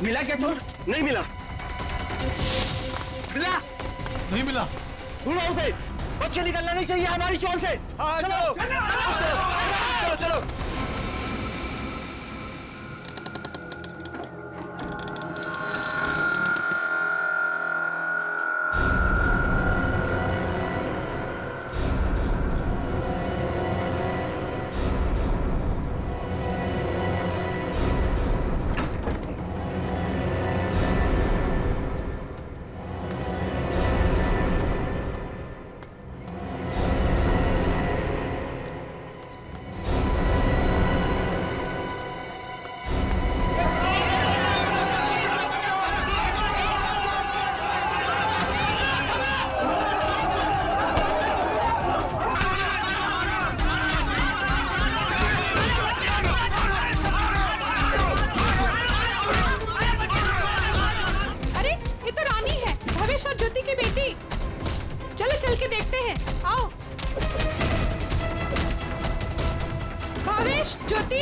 मिला क्या चोर? नहीं मिला। मिला? नहीं मिला। ढूंढो उसे। बच के निकलना नहीं चाहिए हमारी शॉल से। हाँ चलो चलो चलो। चल के देखते हैं, आओ। भावेश, ज्योति।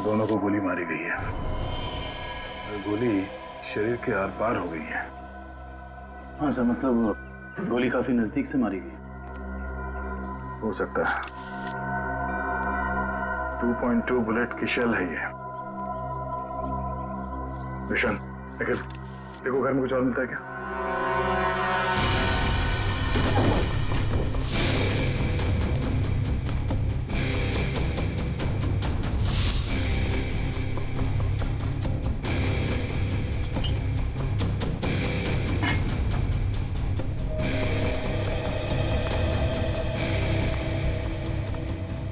दोनों को गोली मारी गई है। गोली शरीर के आर पार हो गई है। हाँ सर, मतलब गोली काफी नजदीक से मारी गई। हो सकता है 2.2 बुलेट की शेल है ये। विशन, देखो घर में कुछ और मिलता है क्या?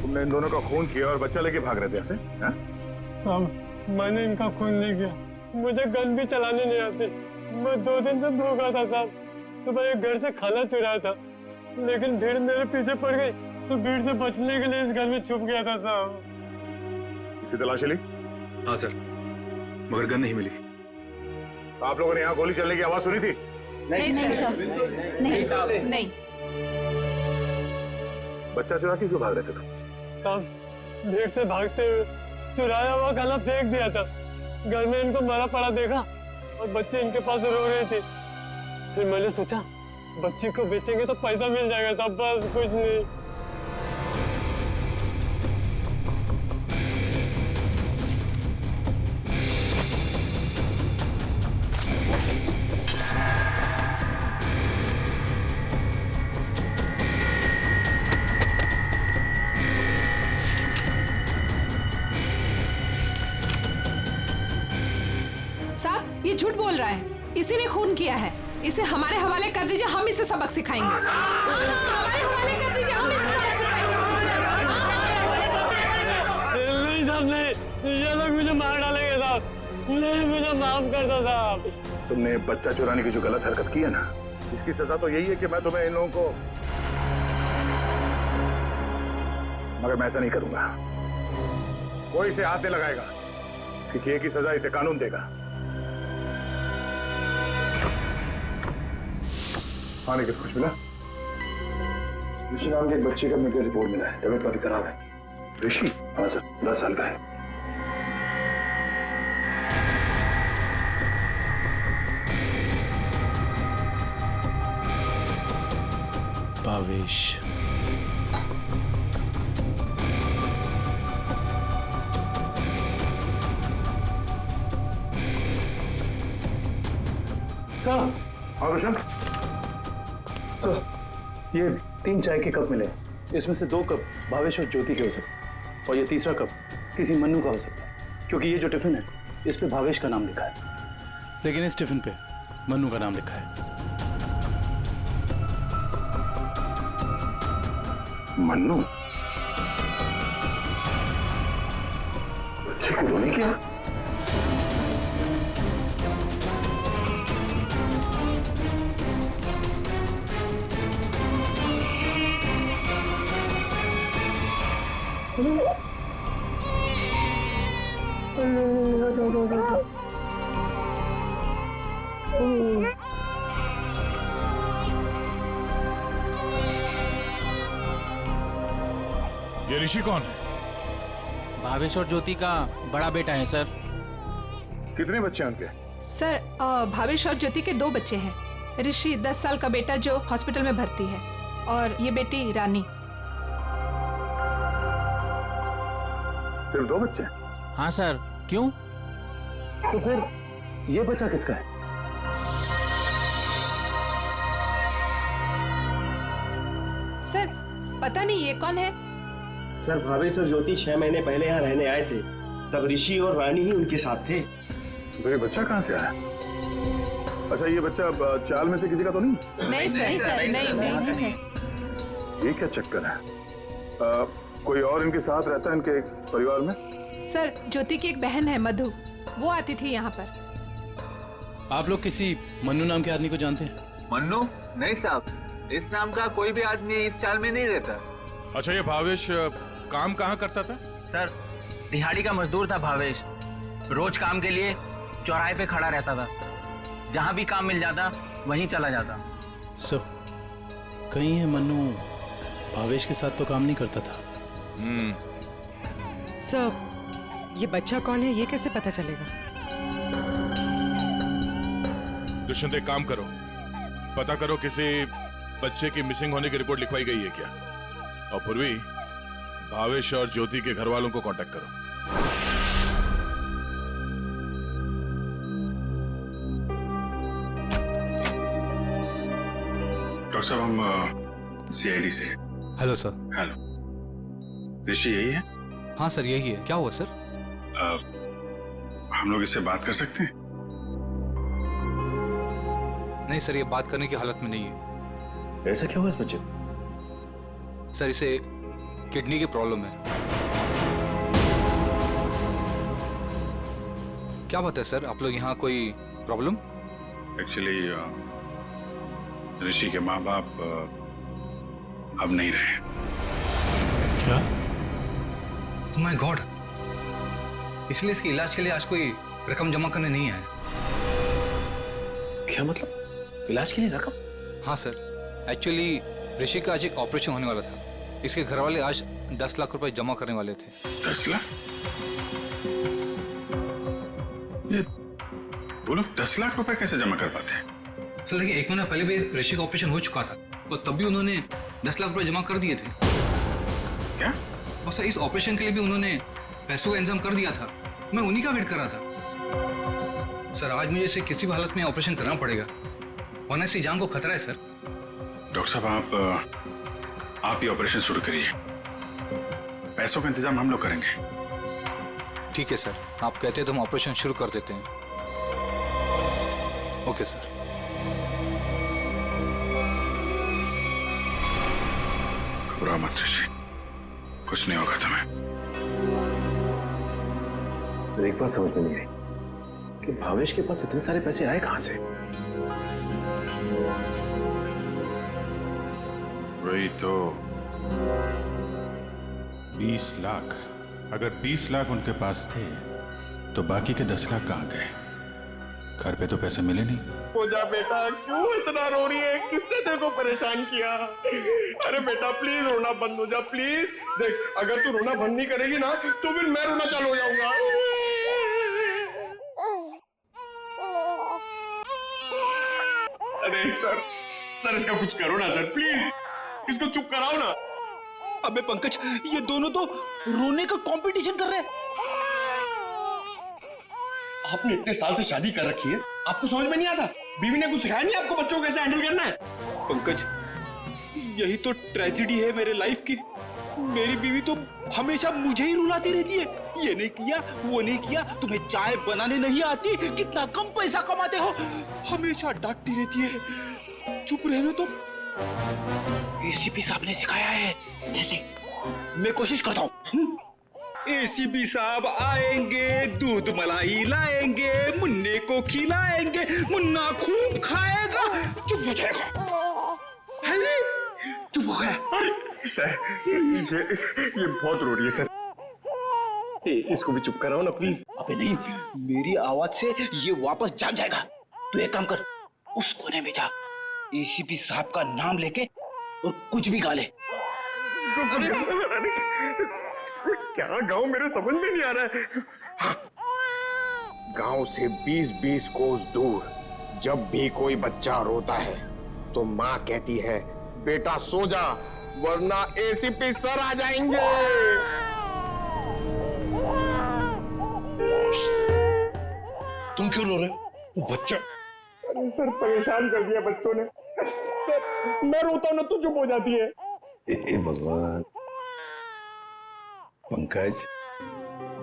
तुमने इन दोनों का खून किया और बच्चा लेके भाग रहे थे ऐसे? साहब, मैंने इनका खून नहीं किया। मुझे गन भी चलाने नहीं आती। मैं 2 दिन से भूखा था साहब। सुबह एक घर से खाना चुराया था, लेकिन भीड़ मेरे पीछे पड़ गई, तो भीड़ से बचने के लिए इस घर में छुप गया था साहब। इसकी तलाशी ली? हाँ सर, मगर गन नहीं मिली। आप लोगों ने यहाँ गोली चलने की आवाज सुनी थी? नहीं सर, नहीं। बच्चा चुरा के क्यों भाग रहे थे तुम? साहब, भीड़ से भागते हुए चुराया हुआ खाना फेंक दिया था। घर में इनको मरा पड़ा देखा और बच्चे इनके पास रो रहे थे। फिर मैंने सोचा बच्ची को बेचेंगे तो पैसा मिल जाएगा साहब, बस कुछ नहीं। साहब, ये झूठ बोल रहा है। इसी ने खून किया है। इसे हमारे हवाले कर दीजिए, हम इसे सबक सिखाएंगे। हमारे हवाले कर दीजिए, हम इसे सबक सिखाएंगे। नहीं साहब, नहीं, ये लोग मुझे मार डालेंगे साहब। नहीं, मुझे माफ कर दो साहब। तुमने बच्चा चुराने की जो गलत हरकत की है ना, इसकी सजा तो यही है कि मैं तुम्हें इन लोगों को, मगर मैं ऐसा नहीं करूंगा। कोई इसे हाथ नहीं लगाएगा। इसकी किए की सजा इसे कानून देगा। आने के कुछ मिला? ऋषि नाम के एक बच्चे का मेडिकल रिपोर्ट मिला है। तबियत काफी खराब है। ऋषि? हाँ सर, 10 साल का है। भावेश, सर। हाँ रोशन? सर, ये 3 चाय के कप मिले। इसमें से 2 कप भावेश और ज्योति के हो सकते हैं, और ये तीसरा कप किसी मन्नू का हो सकता है, क्योंकि ये जो टिफिन है इस पे भावेश का नाम लिखा है, लेकिन इस टिफिन पे मन्नू का नाम लिखा है। मन्नू? बच्चे को रोने क्या? ये ऋषि कौन है? भावेश और ज्योति का बड़ा बेटा है सर। कितने बच्चे हैं उनके? सर भावेश और ज्योति के 2 बच्चे हैं। ऋषि 10 साल का बेटा जो हॉस्पिटल में भर्ती है, और ये बेटी रानी। सिर्फ 2 बच्चे? हाँ सर। क्यों? तो फिर ये बच्चा किसका है? सर पता नहीं ये कौन है। सर भावेश और ज्योति 6 महीने पहले यहाँ रहने आए थे, तब ऋषि और रानी ही उनके साथ थे। तो ये बच्चा कहाँ से आया? अच्छा, ये बच्चा चाल में से किसी का तो नहीं? नहीं सर, नहीं सर। ये क्या चक्कर है? कोई और इनके साथ रहता है इनके परिवार में? सर ज्योति की एक बहन है मधु, वो आती थी यहाँ पर। आप लोग किसी मन्नू नाम के आदमी को जानते हैं? मन्नू? नहीं साहब, इस नाम का कोई भी आदमी इस चाल में नहीं रहता। अच्छा, ये भावेश काम कहाँ करता था? सर दिहाड़ी का मजदूर था भावेश। रोज काम के लिए चौराहे पे खड़ा रहता था। जहाँ भी काम मिल जाता वहीं चला जाता। सर कहीं है मन्नू भावेश के साथ तो काम नहीं करता था? सर ये बच्चा कौन है ये कैसे पता चलेगा? दुष्यंत, एक काम करो, पता करो किसी बच्चे की मिसिंग होने की रिपोर्ट लिखवाई गई है क्या, और पूर्वी भावेश और ज्योति के घर वालों को कांटेक्ट करो। डॉक्टर साहब, हम सीआईडी से। Hello sir. हेलो, ऋषि यही है? हाँ सर यही है। क्या हुआ सर? हम लोग इससे बात कर सकते हैं? नहीं सर, ये बात करने की हालत में नहीं है। ऐसा क्या हुआ इस बच्चे को? सर इसे किडनी की प्रॉब्लम है। क्या बात है सर, आप लोग यहाँ कोई प्रॉब्लम? एक्चुअली ऋषि के माँ बाप अब नहीं रहे। क्या? ओह माय गॉड, इसलिए इसके इलाज के लिए आज कोई रकम जमा करने नहीं आया। क्या मतलब? इलाज के लिए रकम? हाँ सर, एक्चुअली ऋषि का आज एक ऑपरेशन होने वाला था। इसके घर वाले आज 10 लाख रुपए जमा करने वाले थे। 10 लाख? ये वो लोग 10 लाख रुपए कैसे जमा कर पाते हैं? सर देखिए, 1 महीना पहले भी ऋषि का ऑपरेशन हो चुका था, और तब भी उन्होंने 10 लाख रुपए जमा कर दिए थे। क्या? और सर इस ऑपरेशन के लिए भी उन्होंने पैसों का इंतजाम कर दिया था। मैं उन्हीं का वेट कर रहा था। सर आज मुझे इसे किसी भी हालत में ऑपरेशन करना पड़ेगा, वरना इसकी जान को खतरा है सर। डॉक्टर साहब, आप ही ऑपरेशन शुरू करिए, पैसों का इंतजाम हम लोग करेंगे। ठीक है सर, आप कहते हैं तो हम ऑपरेशन शुरू कर देते हैं। Okay sir. घबरा मत ऋषि, कुछ नहीं होगा तुम्हें। सर एक बात समझ में नहीं आई कि भावेश के पास इतने सारे पैसे आए कहां से? वही तो। 20 लाख। अगर 20 लाख उनके पास थे तो बाकी के 10 लाख कहाँ गए? घर पे तो पैसे मिले नहीं। पूजा बेटा, क्यों इतना रो रही है? किसने तेरे को परेशान किया? अरे बेटा प्लीज रोना बंद हो जा, प्लीज। देख, अगर तू रोना बंद नहीं करेगी ना तो फिर मैं रोना चालू हो जाऊंगा। अरे सर इसका कुछ करो ना सर, प्लीज इसको चुप कराओ ना। अबे पंकज, ये दोनों तो रोने का कंपटीशन कर रहे हैं। आपने इतने साल से शादी कर रखी है, आपको समझ में नहीं आता? बीवी ने कुछ सिखाया नहीं आपको बच्चों को कैसे हैंडल करना है? पंकज, यही तो ट्रेजेडी है मेरे लाइफ की। मेरी बीवी तो हमेशा मुझे ही रुलाती रहती है। ये नहीं किया, वो नहीं किया, तुम्हें चाय बनाने नहीं आती, कितना कम पैसा कमाते हो, हमेशा डांटती रहती है। चुप रहना तुम। एसीपी साहब ने सिखाया है ऐसे। मैं कोशिश करता हूँ। एसीपी साहब आएंगे, दूध मलाई लाएंगे, मुन्ने को खिलाएंगे, मुन्ना खूब खाएगा, चुप हो जाएगा। चुप हो गया। सर ये बहुत रो रही है सर। इसको भी चुप कराओ ना प्लीज। अबे नहीं, मेरी आवाज से ये वापस जाग जाएगा। तू एक काम कर, उस कोने में जा, एसीपी साहब का नाम लेके और कुछ भी गा ले। क्या गाँव, मेरे समझ में नहीं आ रहा है। हाँ। गांव से 20-20 कोस दूर जब भी कोई बच्चा रोता है तो माँ कहती है बेटा सो जा वरना एसीपी सर आ जाएंगे। तुम क्यों रो रहे हो? बच्चा। अरे सर परेशान कर दिया बच्चों ने। सर मैं रोता हूं ना तो चुप हो जाती है। हे भगवान। पंकज,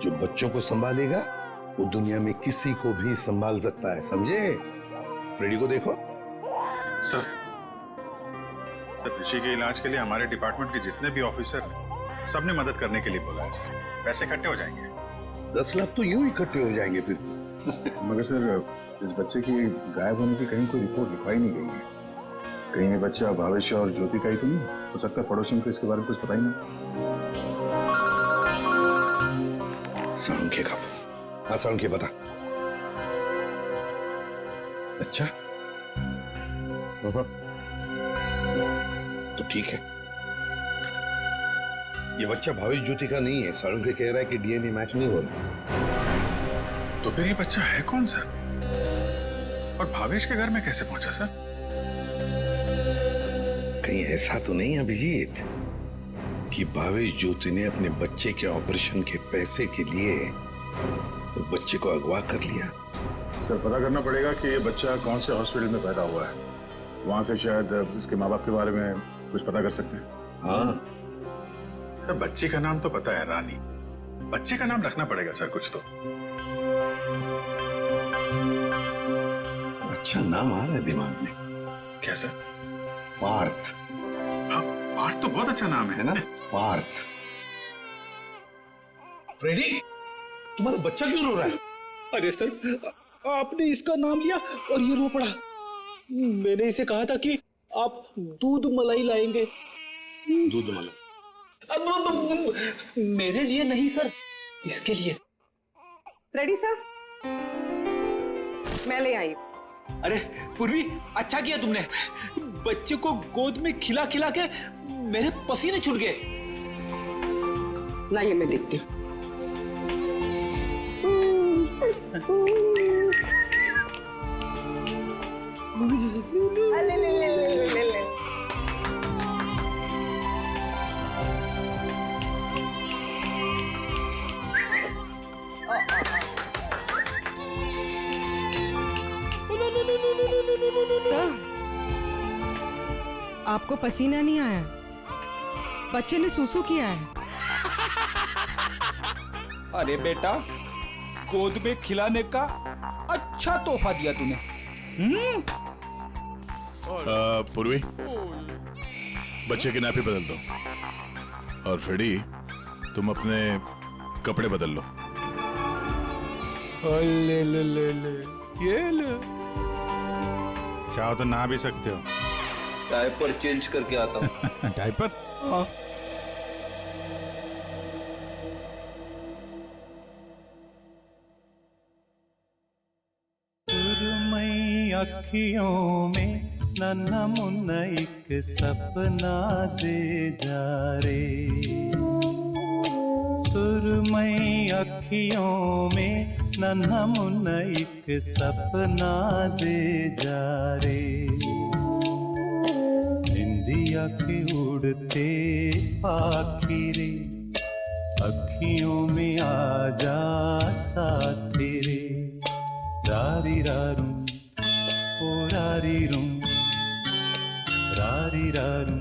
जो बच्चों को संभालेगा वो दुनिया में किसी को भी संभाल सकता है, समझे? फ्रेडी को देखो। सर ऋषि के इलाज के लिए हमारे डिपार्टमेंट के जितने भी ऑफिसर हैं, सबने मदद करने के लिए बोला है सर। पैसे इकट्ठे हो जाएंगे। 10 लाख तो यूं इकट्ठे हो जाएंगे फिर। मगर सर, इस बच्चे की गायब होने की कहीं कोई रिपोर्ट लिखवाई नहीं गई है। कहीं ये बच्चा भावेश और ज्योति का ही तो नहीं हो सकता? पड़ोसियों को इसके बारे में कुछ पता ही नहीं। सालुंखे का। हाँ सालुंखे, बता। अच्छा, तो ठीक है। ये बच्चा भावेश ज्योति का नहीं है। सालुंखे कह रहा है कि डीएनए मैच नहीं हो रहा। तो फिर ये बच्चा है कौन सर? और भावेश के घर में कैसे पहुंचा सर? कहीं ऐसा तो नहीं अभिजीत कि भावेश ज्योति ने अपने बच्चे के ऑपरेशन के पैसे के लिए उस बच्चे को अगवा कर लिया? सर पता करना पड़ेगा कि ये बच्चा कौन से हॉस्पिटल में पैदा हुआ है। वहां से शायद इसके माँ बाप के बारे में कुछ पता कर सकते हैं। हाँ सर, बच्ची का नाम तो पता है, रानी। बच्चे का नाम रखना पड़ेगा सर कुछ तो। अच्छा नाम आ रहा है दिमाग में। क्या सर? पार्थ। हाँ, पार्थ तो बहुत अच्छा नाम है ना? पार्थ। फ्रेडी, तुम्हारा बच्चा क्यों रो रहा है? अरे सर, आपने इसका नाम लिया और ये रो पड़ा। मैंने इसे कहा था कि आप दूध मलाई लाएंगे। दूध मलाई? अब मेरे लिए नहीं सर, इसके लिए। रेडी सर, मैं ले आई। अरे पूर्वी, अच्छा किया तुमने। बच्चे को गोद में खिला खिला के मेरे पसीने छूट गए। लाइए मैं देखती हूँ। ले ले ले ले ले ले। सर, आपको पसीना नहीं आया? बच्चे ने सूसू किया है। अरे बेटा, गोद में खिलाने का अच्छा तोहफा दिया तूने। पूर्वी, बच्चे की नापी बदल दो। और फ्रेडी, तुम अपने कपड़े बदल लो। ले ले ले ले, ये ले। चाहो तो नहा भी सकते हो। डायपर चेंज करके आता हूँ। डायपर? हाँ। अखियों में नन्हा मुन्ना एक सपना दे जा रे। सुरमई अखियों में नन्हा मुन्ना एक सपना दे जा रे। निंदिया के उड़ते पाखी रे, अखियों में आ जा साथी रे। रारी रारूं ओ रारी रूं, रारी रारूं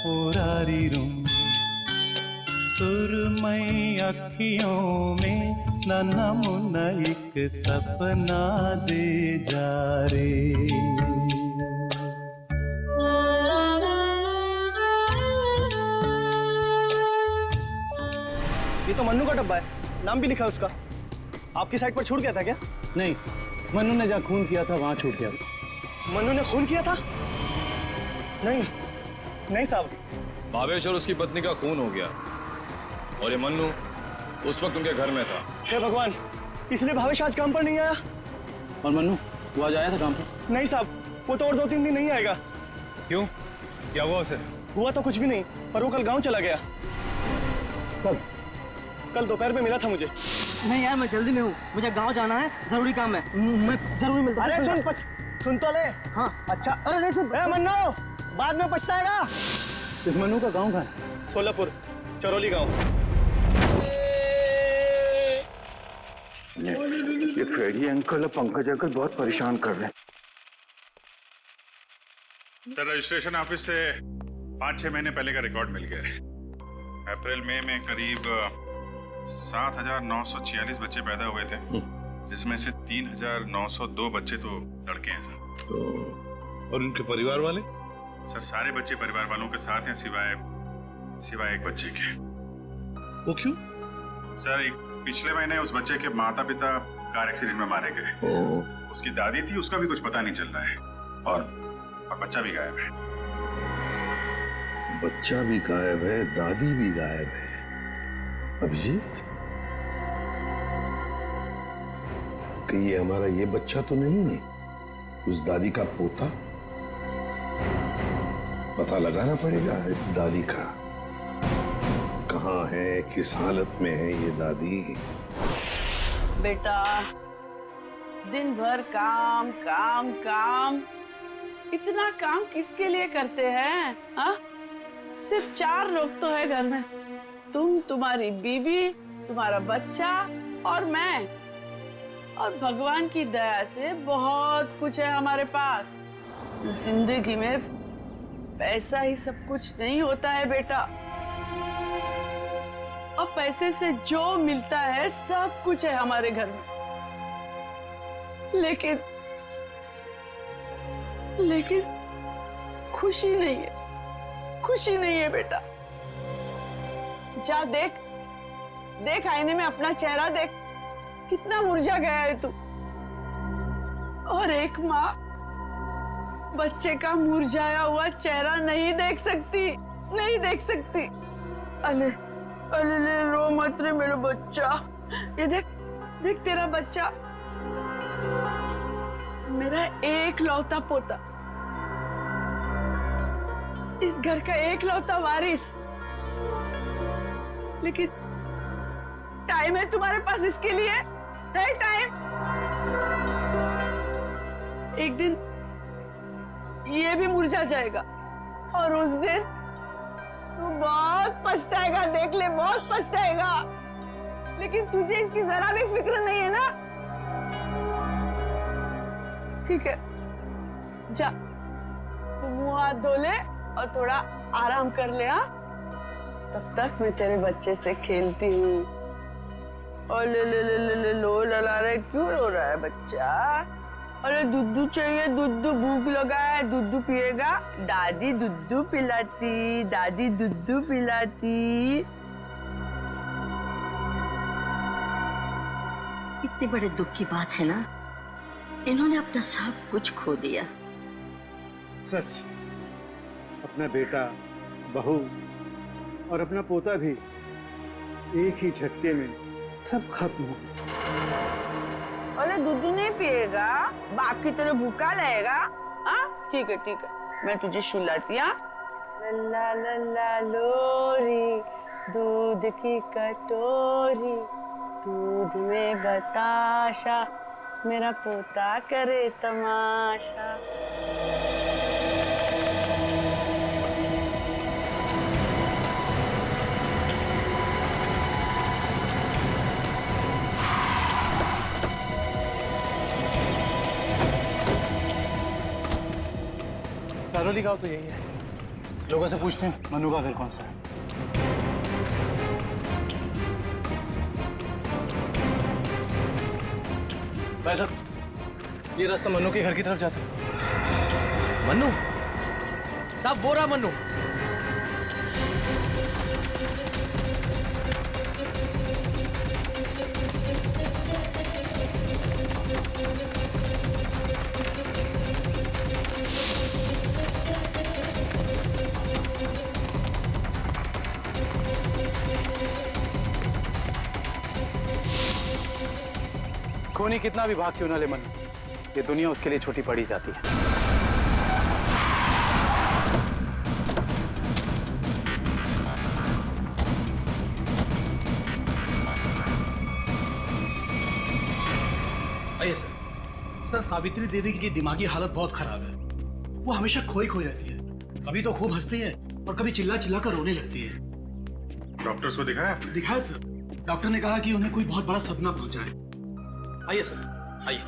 ओ रारी रूं। सुरमई अखियों में नन्हा मुन्ना एक सपना दे जा रे। ये तो मन्नू का डब्बा है, नाम भी लिखा है उसका। आपकी साइड पर छूट गया था क्या? नहीं, मन्नू ने जहाँ खून किया था वहां छूट गया। मन्नू ने खून किया था? नहीं नहीं साहब। भावेश और उसकी पत्नी का खून हो गया और ये मन्नू उस वक्त उनके घर में था। हे भगवान, इसलिए भावेश आज काम पर नहीं आया। और मन्नू, वो आज आया था काम पे? नहीं साहब, वो तो और 2-3 दिन नहीं आएगा। क्यों? क्या हुआ उसे? हुआ तो कुछ भी नहीं, पर वो कल गांव चला गया। कब? कल दोपहर में मिला था मुझे। नहीं यार, मैं जल्दी में हूँ, मुझे गांव जाना है, जरूरी काम है, मैं जरूरी मिलता हूँ। अरे सुन तो ले। हाँ अच्छा, अरे नहीं सुन। मन्नू, बाद में पछताएगा। इस मन्नू का गांव कहाँ है? सोलापुर, चरौली गांव। ये फ्रेडी अंकल और पंकज अंकल बहुत परेशान कर रहे हैं। सर, रजिस्ट्रेशन ऑफिस से 5-6 महीने पहले का रिकॉर्ड मिल गया है। अप्रैल मई में करीब 7,946 बच्चे पैदा हुए थे, जिसमें से 3,902 बच्चे तो लड़के हैं सर। तो और उनके परिवार वाले? सर, सारे बच्चे परिवार वालों के साथ हैं, सिवाय एक बच्चे के। वो क्यों? सर, पिछले महीने उस बच्चे के माता पिता कार एक्सीडेंट में मारे गए। उसकी दादी थी, उसका भी कुछ पता नहीं चल रहा है, और बच्चा भी गायब है। बच्चा भी गायब है, दादी भी गायब है। अभिजीत, कहीं ये हमारा ये बच्चा तो नहीं है? उस दादी का पोता? पता लगाना पड़ेगा इस दादी का, कहाँ है, किस हालत में है ये दादी। बेटा, दिन भर काम काम काम, इतना काम किसके लिए करते हैं? हाँ, सिर्फ 4 लोग तो है घर में, तुम, तुम्हारी बीवी, तुम्हारा बच्चा और मैं। और भगवान की दया से बहुत कुछ है हमारे पास। जिंदगी में पैसा ही सब कुछ नहीं होता है बेटा, और पैसे से जो मिलता है सब कुछ है हमारे घर में। लेकिन खुशी नहीं है, खुशी नहीं है बेटा। जा देख आईने में अपना चेहरा देख, कितना मुरझा गया है तू। और एक माँ बच्चे का मुरझाया हुआ चेहरा नहीं देख सकती। अले रो मत रे मेरा बच्चा। ये देख तेरा बच्चा, मेरा एक लौता पोता, इस घर का एक लौता वारिस। लेकिन टाइम है तुम्हारे पास इसके लिए? है टाइम? एक दिन ये भी मुरझा जाएगा, और उस दिन तू बहुत पछताएगा, देख ले, बहुत पछताएगा। लेकिन तुझे इसकी जरा भी फिक्र नहीं है ना? ठीक है, जा तू मुंह हाथ धो ले और थोड़ा आराम कर ले। हाँ, तब तक मैं तेरे बच्चे से खेलती हूँ। और ले लो लला रहे, क्यों रो रहा है बच्चा? अरे दूध चाहिए, दूध, भूख लगा है, दूध पिएगा? दादी दूध पिलाती, दादी दूध पिलाती। इतने बड़े दुख की बात है ना, इन्होंने अपना सब कुछ खो दिया। सच, अपना बेटा, बहू और अपना पोता भी एक ही झटके में सब खत्म हो। अरे दूध नहीं पिएगा? बाप की तरह भूखा रहेगा? हाँ, ठीक है, मैं तुझे सुलाती। लल्ला लल्ला लोरी, दूध की कटोरी, दूध में बताशा, मेरा पोता करे तमाशा। चरौली गांव तो यही है। लोगों से पूछते हैं मनु का घर कौन सा है। भाई साहब, ये रास्ता मनु के घर की तरफ जाता है। मन्नू साहब, वो रहा मन्नू। खूनी कितना भी भाग क्यों ना ले मन, ये दुनिया उसके लिए छोटी पड़ी जाती है। आइए सर। सर, सावित्री देवी की दिमागी हालत बहुत खराब है। वो हमेशा खोई खोई रहती है। कभी तो खूब हंसती है और कभी चिल्ला चिल्ला कर रोने लगती है। डॉक्टर्स को दिखाया आपने? दिखाया सर। डॉक्टर ने कहा कि उन्हें कोई बहुत बड़ा सदमा पहुंचा है। आइए सर, आइए।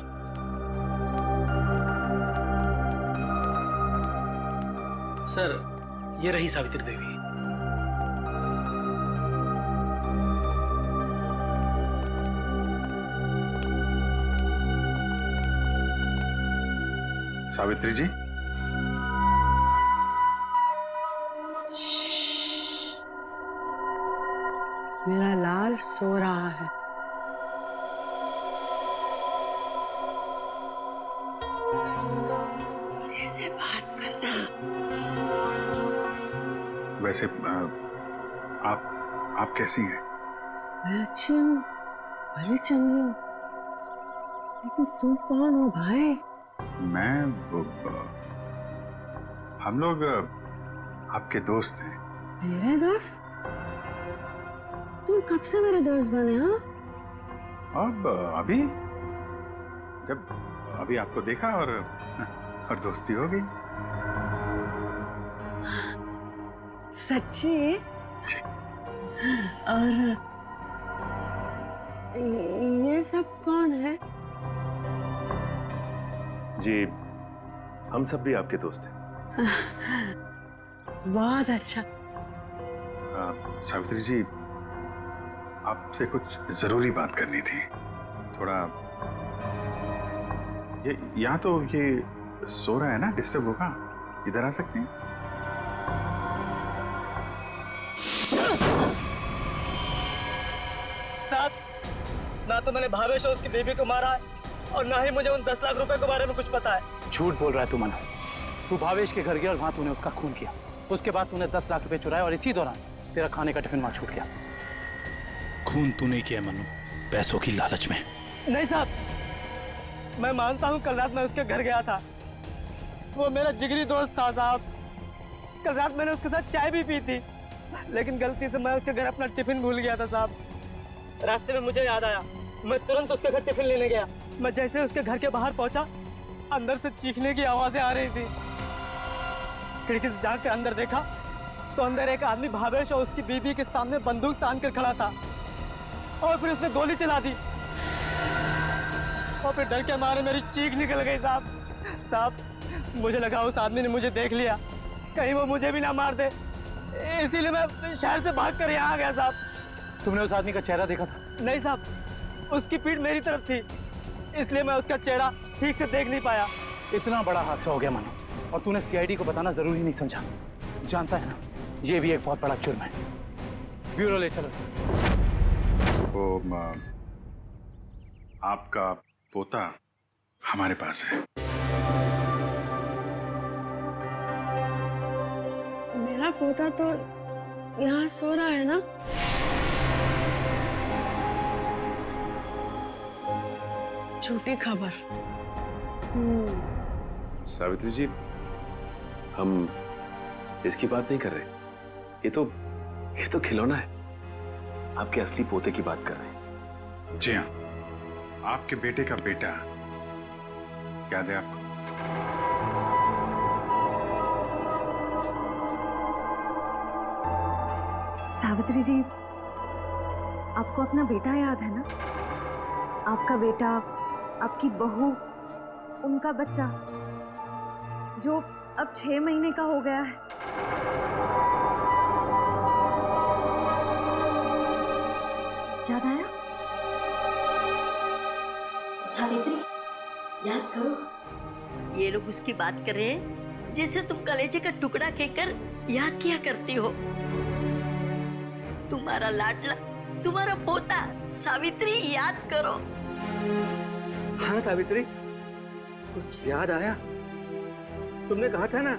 सर, ये रही सावित्री देवी। सावित्री जी, मेरा लाल सो रहा है। मेरे से बात करना। वैसे आप कैसी हैं? मैं अच्छी हूँ, भली चंगी हूँ, लेकिन तुम कौन हो भाई? हम लोग आपके दोस्त हैं। मेरे दोस्त? तुम कब से मेरे दोस्त बने? हाँ, अब अभी आपको देखा और दोस्ती हो गई। सच्ची? और ये सब कौन है? जी, हम सब भी आपके दोस्त हैं। बहुत अच्छा। सावित्री जी, आपसे कुछ जरूरी बात करनी थी। थोड़ा ये यहाँ तो ये सो रहा है ना, डिस्टर्ब होगा, इधर आ सकते हैं? साहब, ना तो मैंने भावेश और उसकी बेबी को मारा है और ना ही मुझे उन 10 लाख रुपए के बारे में कुछ पता है। झूठ बोल रहा है तू मनु। तू भावेश के घर गया और वहां तूने उसका खून किया। उसके बाद तूने 10 लाख रुपए चुराए और इसी दौरान तेरा खाने का टिफिन वहां छूट गया। खून तूने किया मनु, पैसों की लालच में। नहीं साहब, मैं मानता हूँ कल रात मैं उसके घर गया था। वो मेरा जिगरी दोस्त था साहब। कल रात मैंने उसके साथ चाय भी पी थी, लेकिन गलती से मैं उसके घर अपना टिफिन भूल गया था साहब। रास्ते में मुझे याद आया, मैं तुरंत उसके घर टिफिन लेने गया। मैं जैसे उसके घर के बाहर पहुंचा, अंदर से चीखने की आवाजें आ रही थी। खिड़की से झांक कर अंदर देखा तो अंदर एक आदमी भावेश और उसकी बीवी के सामने बंदूक तान कर खड़ा था और फिर उसने गोली चला दी और फिर डर के मारे मेरी चीख निकल गई साहब। मुझे लगा उस आदमी ने मुझे देख लिया, कहीं वो मुझे भी ना मार दे, इसीलिए मैं शहर से भाग कर यहाँ आ गया साहब। तुमने उस आदमी का चेहरा देखा था? नहीं साहब, उसकी पीठ मेरी तरफ थी, इसलिए मैं उसका चेहरा ठीक से देख नहीं पाया। इतना बड़ा हादसा हो गया मनु, और तूने सीआईडी को बताना जरूरी नहीं समझा। जानता है ना, ये भी एक बहुत बड़ा जुर्म है। ब्यूरो ले चलो इसे। वो आपका पोता हमारे पास है। मेरा पोता तो यहाँ सो रहा है ना? झूठी खबर। सावित्री जी, हम इसकी बात नहीं कर रहे। ये तो खिलौना है। आपके असली पोते की बात कर रहे हैं। जी हाँ, आपके बेटे का बेटा। याद है आपको? सावित्री जी, आपको अपना बेटा याद है ना? आपका बेटा, आपकी बहू, उनका बच्चा जो अब 6 महीने का हो गया है। याद आया? सावित्री, याद करो। ये लोग उसकी बात कर रहे हैं जैसे तुम कलेजे का टुकड़ा कहकर याद किया करती हो। तुम्हारा लाडला, तुम्हारा पोता सावित्री, याद करो। हाँ सावित्री, कुछ याद आया? तुमने कहा था ना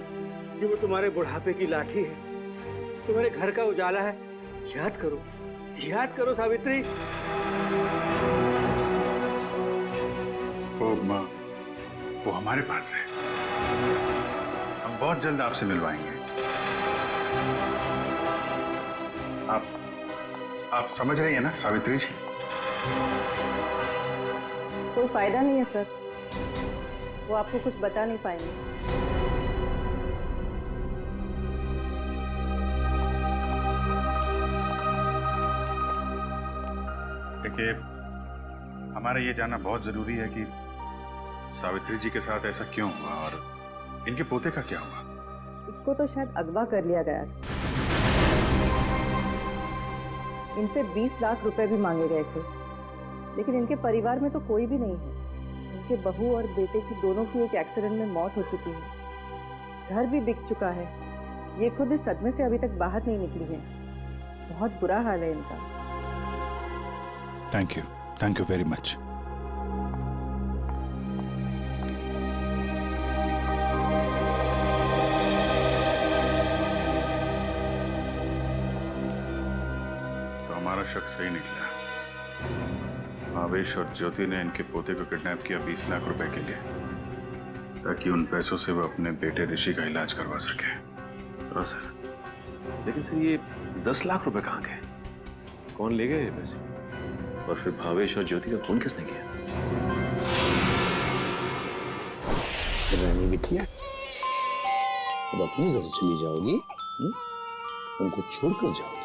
कि वो तुम्हारे बुढ़ापे की लाठी है, तुम्हारे घर का उजाला है। याद करो, याद करो सावित्री। वो हमारे पास है। हम बहुत जल्द आपसे मिलवाएंगे। आप समझ रही हैं ना सावित्री जी? कोई फायदा नहीं है सर, वो आपको कुछ बता नहीं पाएंगे। देखिए, हमारा ये जानना बहुत जरूरी है कि सावित्री जी के साथ ऐसा क्यों हुआ और इनके पोते का क्या हुआ। इसको तो शायद अगवा कर लिया गया था। इनसे 20 लाख रुपए भी मांगे गए थे, लेकिन इनके परिवार में तो कोई भी नहीं है। इनके बहू और बेटे की दोनों की एक एक्सीडेंट में मौत हो चुकी है। घर भी बिक चुका है। ये खुद इस सदमे से अभी तक बाहर नहीं निकली है। बहुत बुरा हाल है इनका। Thank you very much. तो हमारा शक सही निकला। भावेश और ज्योति ने इनके पोते को किडनैप किया 20 लाख रुपए के लिए, ताकि उन पैसों से वो अपने बेटे ऋषि का इलाज करवा सके। हाँ सर, लेकिन सर ये 10 लाख रुपए कहाँ गए? कौन ले गए ये पैसे? और फिर भावेश और ज्योति का खून किसने किया? रानी बिटिया, अब अपने घर चली जाओगी? उनको छोड़कर जाओगी?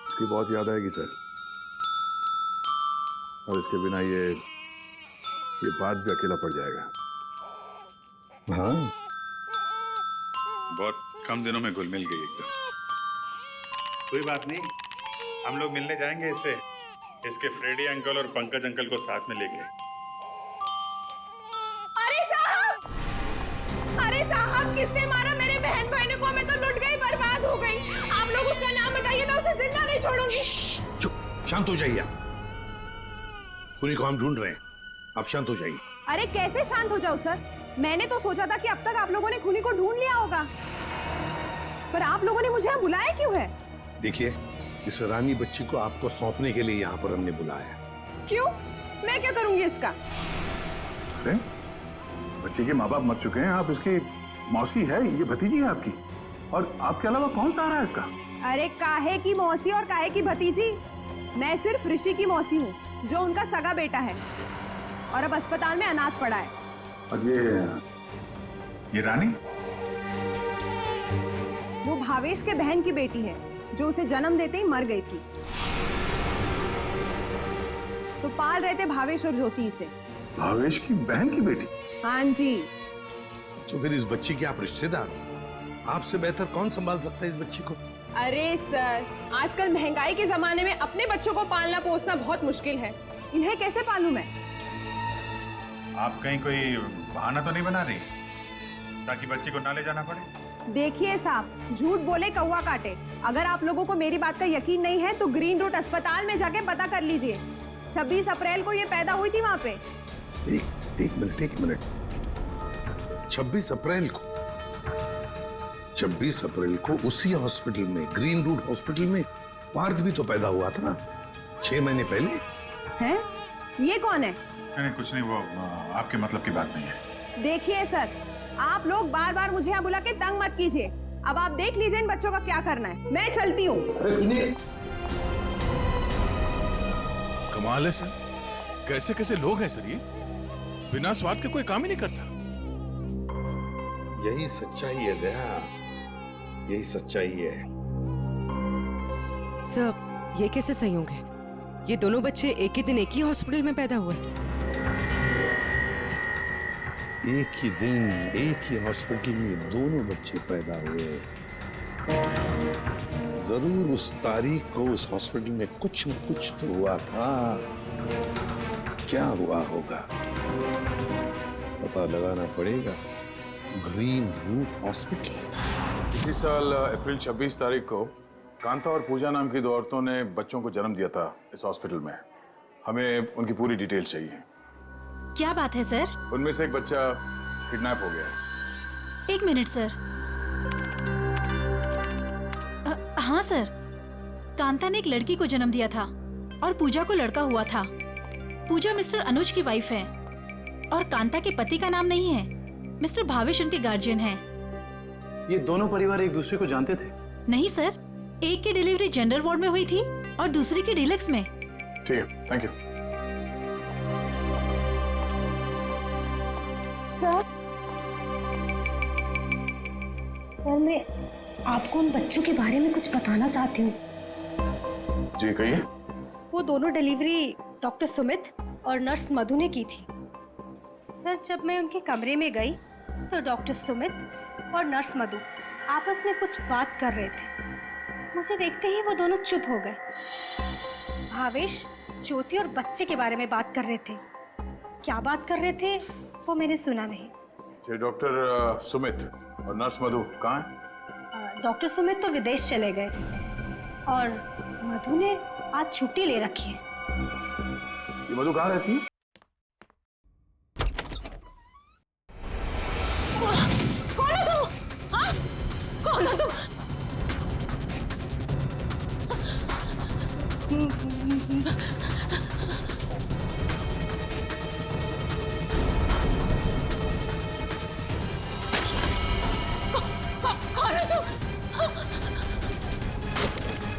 इसकी बहुत याद आएगी सर, और इसके बिना ये बात भी अकेला पड़ जाएगा। हाँ, बहुत कम दिनों में घुल मिल गई एकदम। कोई बात नहीं, हम लोग मिलने जाएंगे इससे, इसके फ्रेडी अंकल और पंकज अंकल को साथ में लेके। अरे साहब, किसने मारा मेरे बहन भाई को? मैं तो लुट गई, बर्बाद हो गई। आप लोग उसका नाम बताइए, मैं उसे जिंदा नहीं छोड़ूंगी। चुप, शांत हो जाइए। खूनी को हम ढूंढ रहे हैं, आप शांत हो जाइए। अरे कैसे शांत हो जाऊं सर? मैंने तो सोचा था कि अब तक आप लोगों ने खूनी को ढूंढ लिया होगा, पर आप लोगों ने मुझे यहाँ बुलाया क्यों है? देखिए, इस रानी बच्ची को आपको सौंपने के लिए यहाँ पर हमने बुलाया। क्यों? मैं क्या करूंगी इसका? अरे बच्चे के माँ बाप मर चुके हैं, आप इसकी मौसी है, ये भतीजी है आपकी, और आपके अलावा कौन सहारा है इसका? अरे काहे की मौसी और काहे की भतीजी? मैं सिर्फ ऋषि की मौसी हूँ, जो उनका सगा बेटा है और अब अस्पताल में अनाथ पड़ा है। और ये रानी? वो भावेश के बहन की बेटी है, जो उसे जन्म देते ही मर गई थी। तो पाल रहे थे भावेश और ज्योति से। भावेश की बहन की बेटी? हाँ जी। तो फिर इस बच्ची के आप रिश्तेदार हो, आपसे बेहतर कौन संभाल सकता है इस बच्ची को? अरे सर, आजकल महंगाई के जमाने में अपने बच्चों को पालना पोसना बहुत मुश्किल है। इन्हें कैसे पालूं मैं? आप कहीं कोई बहाना तो नहीं बना रही ताकि बच्ची को ना ले जाना पड़े? देखिए साहब, झूठ बोले कौवा काटे। अगर आप लोगों को मेरी बात का यकीन नहीं है तो ग्रीन रूट अस्पताल में जाके पता कर लीजिए। 26 अप्रैल को ये पैदा हुई थी वहाँ पे। एक मिनट। 26 अप्रैल को उसी हॉस्पिटल में, ग्रीन रूट हॉस्पिटल में पार्थ भी तो पैदा हुआ था ना, 6 महीने पहले। हैं? ये कौन है? नहीं, कुछ नहीं, वो आपके मतलब की बात नहीं है। देखिए सर, आप लोग बार बार मुझे यहाँ बुला के तंग मत कीजिए। अब आप देख लीजिए इन बच्चों का क्या करना है। मैं चलती हूँ। कमाल है सर, कैसे कैसे लोग हैं सर, ये बिना स्वाद के कोई काम ही नहीं करता। यही सच्चाई है दया, यही सच्चाई है। सर, ये कैसे संयोग है? ये दोनों बच्चे एक ही दिन एक ही हॉस्पिटल में पैदा हुए। एक ही दिन एक ही हॉस्पिटल में दोनों बच्चे पैदा हुए। जरूर उस तारीख को उस हॉस्पिटल में कुछ न कुछ तो हुआ था। क्या हुआ होगा पता लगाना पड़ेगा। Green route hospital. इसी साल अप्रैल 26 तारीख को कांता और पूजा नाम की 2 औरतों ने बच्चों को जन्म दिया था इस हॉस्पिटल में। हमें उनकी पूरी डिटेल चाहिए। क्या बात है सर? उनमें से एक बच्चा किडनैप हो गया। 1 मिनट सर। हाँ सर, कांता ने एक लड़की को जन्म दिया था और पूजा को लड़का हुआ था। पूजा मिस्टर अनुज की वाइफ है और कांता के पति का नाम नहीं है। मिस्टर भावेश उनके गार्जियन हैं। ये दोनों परिवार एक दूसरे को जानते थे? नहीं सर, एक की डिलीवरी जेंडर वार्ड में हुई थी और दूसरी की डीलक्स में। ठीक है, थैंक यू। सर, मैं आपको उन बच्चों के बारे में कुछ बताना चाहती हूँ। जी कहिए। वो दोनों डिलीवरी डॉक्टर सुमित और नर्स मधु ने की थी। सर, जब मैं उनके कमरे में गई तो डॉक्टर सुमित और नर्स मधु आपस में कुछ बात कर रहे थे। मुझे देखते ही वो दोनों चुप हो गए। भावेश ज्योति और बच्चे के बारे में बात कर रहे थे। क्या बात कर रहे थे वो मैंने सुना नहीं। डॉक्टर सुमित और नर्स मधु कहाँ हैं? डॉक्टर सुमित तो विदेश चले गए और मधु ने आज छुट्टी ले रखी है। ये मधु कहाँ रहती है? कौन है तू? हाँ? कौन है तू? कौन है तू?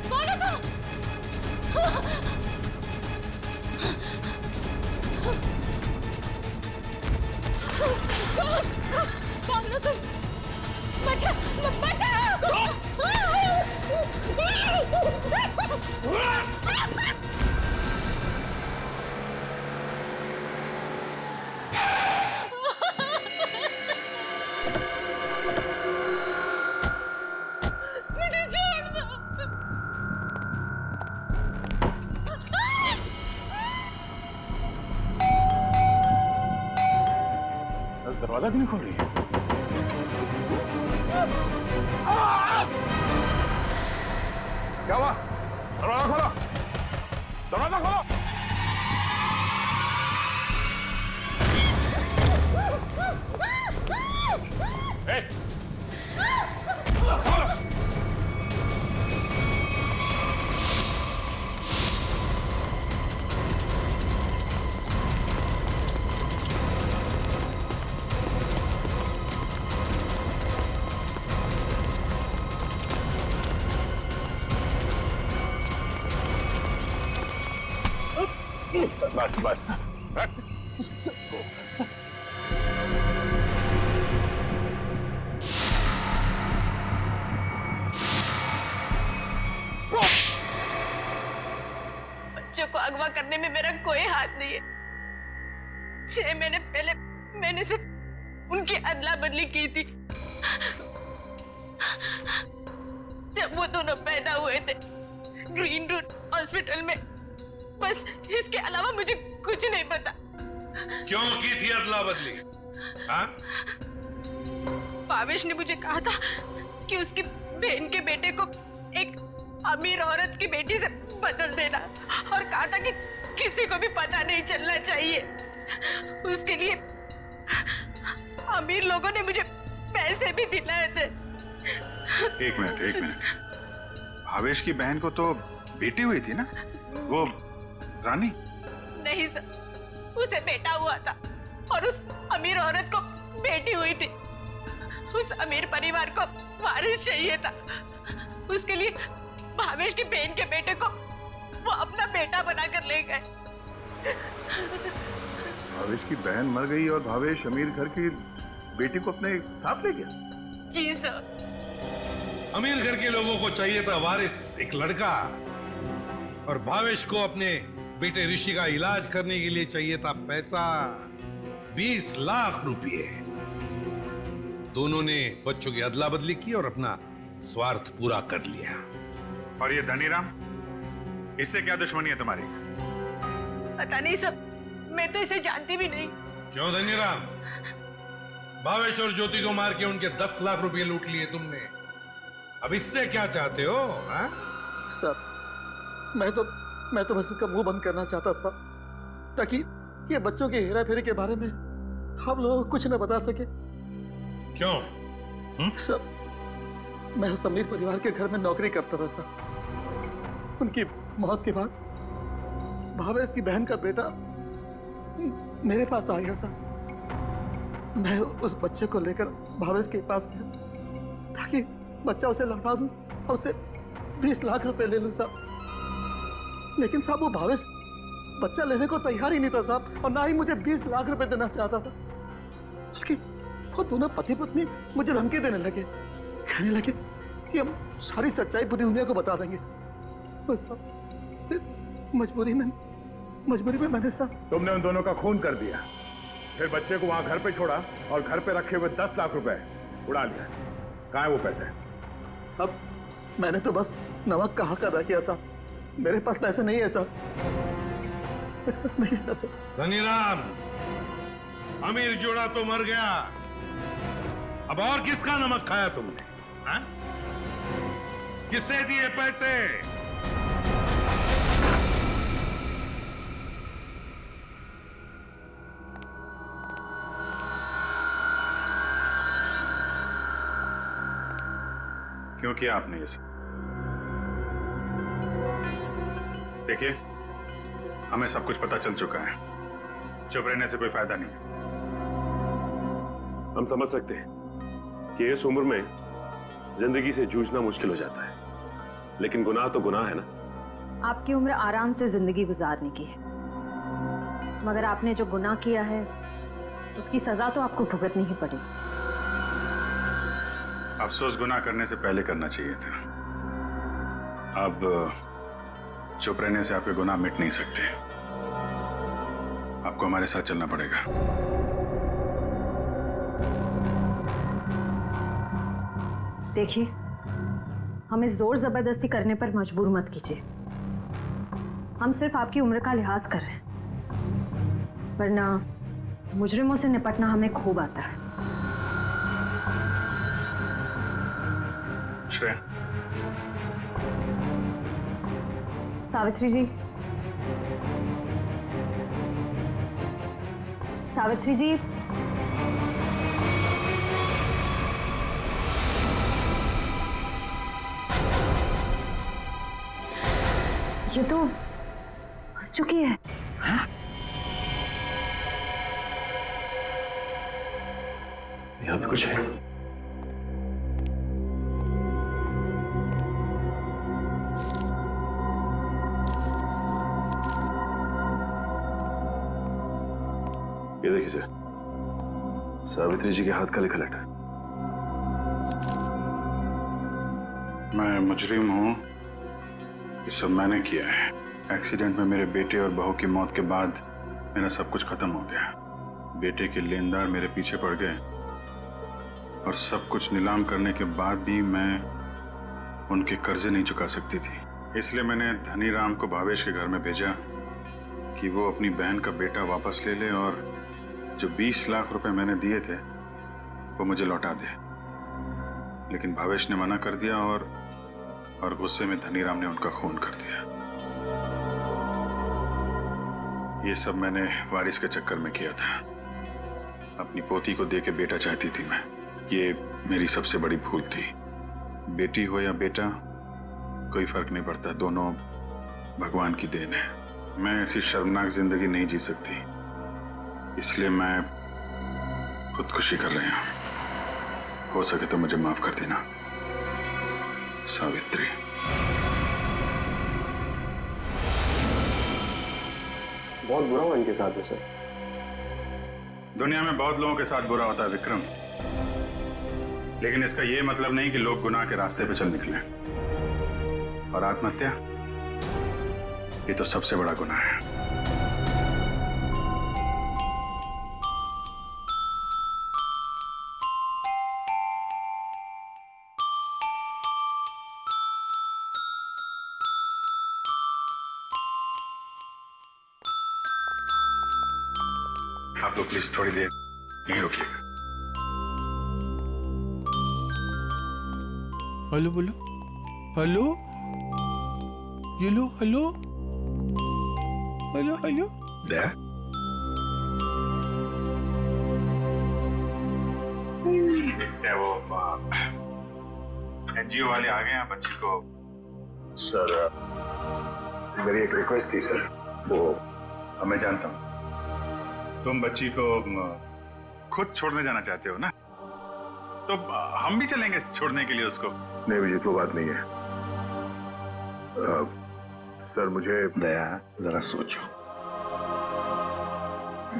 कौन है तू? कौन है तुम? बचा, बचा! मुझे छोड़ दो। दरवाजा क्यों नहीं खोल रही है? क्या हुआ? दरवाजा खोलो! दरवाजा खोलो! बस बस। बच्चों को अगवा करने में मेरा कोई हाथ नहीं है। 6 महीने पहले मैंने सिर्फ उनकी अदला बदली की थी। जब वो दोनों पैदा हुए थे ग्रीन रूट हॉस्पिटल में। बस इसके अलावा मुझे कुछ नहीं पता। क्यों की थी अदला बदली? हाँ? भावेश ने मुझे कहा था कि उसकी बहन के बेटे को एक अमीर औरत की बेटी से बदल देना और कहा था कि किसी को भी पता नहीं चलना चाहिए। उसके लिए अमीर लोगों ने मुझे पैसे भी दिलाए थे। एक मिनट। भावेश की बहन को तो बेटी हुई थी ना, वो रानी? नहीं सर, उसे बेटा हुआ था और उस अमीर औरत को बेटी हुई थी। उस अमीर परिवार को वारिस चाहिए था। उसके लिए भावेश की बहन के बेटे को वो अपना बेटा बनाकर ले गए। भावेश की बहन मर गई और भावेश अमीर घर की बेटी को अपने साथ ले गया? जी सर। अमीर घर के लोगों को चाहिए था वारिस, एक लड़का, और भावेश को अपने बेटे ऋषि का इलाज करने के लिए चाहिए था पैसा, 20 लाख रुपए। दोनों ने बच्चों की अदला बदली की और अपना स्वार्थ पूरा कर लिया। और ये धनीराम, इससे क्या दुश्मनी है तुम्हारी? पता नहीं सर, मैं तो इसे जानती भी नहीं। क्यों धनीराम? भावेश और ज्योति को मार के उनके 10 लाख रुपए लूट लिए तुमने। अब इससे क्या चाहते हो? हा? सर, मैं तो बस इसका मुंह बंद करना चाहता था ताकि ये बच्चों के हेरा फेरी के बारे में हम लोगों को कुछ न बता सके। क्यों? सर, मैं उस अमीर परिवार के घर में नौकरी करता था सर। उनकी मौत के बाद भावेश की बहन का बेटा मेरे पास आ गया साहब। मैं उस बच्चे को लेकर भावेश के पास गया ताकि बच्चा उसे लौटा दूं और उसे 20 लाख रुपए ले लूं साहब। लेकिन साहब वो भावेश बच्चा लेने को तैयार ही नहीं था साहब, और ना ही मुझे 20 लाख रुपए देना चाहता था। बल्कि वो दोनों पति पत्नी मुझे धमकी देने लगे, कहने लगे कि हम सारी सच्चाई पूरी दुनिया को बता देंगे। बस साहब फिर मजबूरी में मैंने साहब। तुमने उन दोनों का खून कर दिया, फिर बच्चे को वहां घर पे छोड़ा और घर पे रखे हुए 10 लाख रुपए उड़ा लिया। कहाँ है वो पैसे? अब मैंने तो बस नमक का हक अदा किया साहब, मेरे पास पैसे नहीं है साहब, मेरे पास नहीं है साहब। धनीराम, अमीर जोड़ा तो मर गया, अब और किसका नमक खाया तुमने? हाँ? किससे दिए पैसे? क्यों किया आपने ये सब? देखिए, हमें सब कुछ पता चल चुका है, चुप रहने से कोई फायदा नहीं। हम समझ सकते हैं कि इस उम्र में जिंदगी से जूझना मुश्किल हो जाता है, लेकिन गुनाह तो गुनाह है ना। आपकी उम्र आराम से जिंदगी गुजारने की है, मगर आपने जो गुनाह किया है उसकी सजा तो आपको भुगतनी ही पड़ेगी। अफसोस गुनाह करने से पहले करना चाहिए था। अब चुप रहने से आपके गुनाह मिट नहीं सकते, आपको हमारे साथ चलना पड़ेगा। देखिए, हमें जोर जबरदस्ती करने पर मजबूर मत कीजिए। हम सिर्फ आपकी उम्र का लिहाज कर रहे हैं, वरना मुजरिमों से निपटना हमें खूब आता है। श्रेया, सावित्री जी, सावित्री जी, ये तो मर चुकी है। हाँ? यहाँ पे कुछ है। ये देखिए सर, सावित्री जी के हाथ का लिखा लेटर। मैं मुजरिम हूं, ये सब मैंने किया है। एक्सीडेंट में मेरे बेटे और बहू की मौत के बाद मेरा सब कुछ खत्म हो गया। बेटे के लेनदार मेरे पीछे पड़ गए और सब कुछ नीलाम करने के बाद भी मैं उनके कर्जे नहीं चुका सकती थी। इसलिए मैंने धनीराम को भावेश के घर में भेजा कि वो अपनी बहन का बेटा वापस ले ले और जो 20 लाख रुपए मैंने दिए थे वो मुझे लौटा दे। लेकिन भावेश ने मना कर दिया और गुस्से में धनीराम ने उनका खून कर दिया। ये सब मैंने वारिस के चक्कर में किया था। अपनी पोती को दे के बेटा चाहती थी मैं। ये मेरी सबसे बड़ी भूल थी। बेटी हो या बेटा, कोई फर्क नहीं पड़ता, दोनों भगवान की देन है। मैं ऐसी शर्मनाक जिंदगी नहीं जी सकती, इसलिए मैं खुदकुशी कर रही हूं। हो सके तो मुझे माफ कर देना सावित्री। बहुत बुरा हुआ इनके साथ है सर। दुनिया में बहुत लोगों के साथ बुरा होता है विक्रम, लेकिन इसका यह मतलब नहीं कि लोग गुनाह के रास्ते पे चल निकले। और आत्महत्या, ये तो सबसे बड़ा गुनाह है। आप लोग प्लीज थोड़ी देर यहीं रुकिएगा। हेलो बोलो, हेलो, ये लो, हेलो, हेलो, हेलो। क्या वो एनजीओ वाले आ गए हैं बच्ची को? सर मेरी एक रिक्वेस्ट थी सर। वो मैं जानता हूँ, तुम बच्ची को खुद छोड़ने जाना चाहते हो ना, तो हम भी चलेंगे छोड़ने के लिए उसको। नहीं विजित, वो बात नहीं है। सर मुझे दया, जरा सोचो,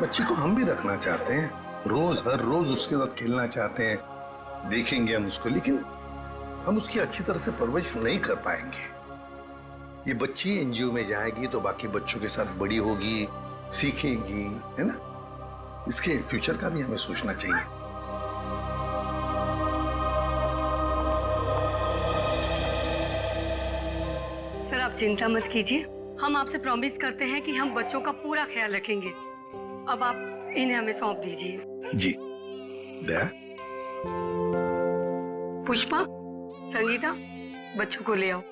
बच्ची को हम भी रखना चाहते हैं, रोज हर रोज उसके साथ खेलना चाहते हैं, देखेंगे हम उसको, लेकिन हम उसकी अच्छी तरह से परवरिश नहीं कर पाएंगे। ये बच्ची एनजीओ में जाएगी तो बाकी बच्चों के साथ बड़ी होगी, सीखेगी, है ना? इसके फ्यूचर का भी हमें सोचना चाहिए। सर आप चिंता मत कीजिए, हम आपसे प्रॉमिस करते हैं कि हम बच्चों का पूरा ख्याल रखेंगे। अब आप इन्हें हमें सौंप दीजिए। जी। दया, पुष्पा, संगीता, बच्चों को ले आओ।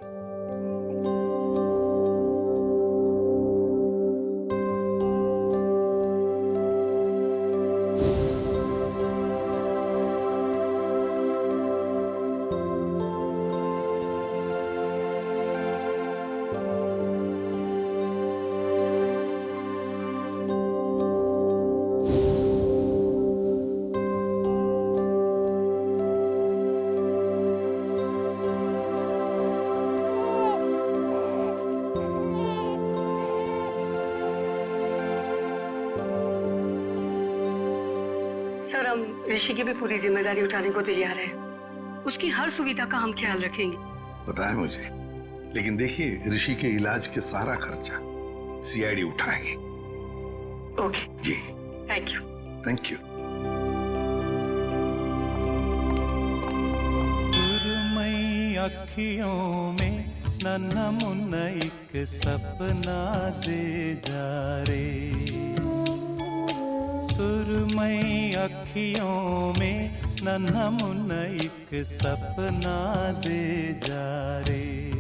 सर हम ऋषि की भी पूरी जिम्मेदारी उठाने को तैयार हैं। उसकी हर सुविधा का हम ख्याल रखेंगे। पता है मुझे, लेकिन देखिए ऋषि के इलाज के सारा खर्चा सीआईडी उठाएगी। ओके जी, थैंक यू। Thank you. सुरमई अखियों में नन्हा मुन्ना एक सपना दे जा रे, सुरमई अखियों में नन्हा मुन्ना एक सपना दे जा रे।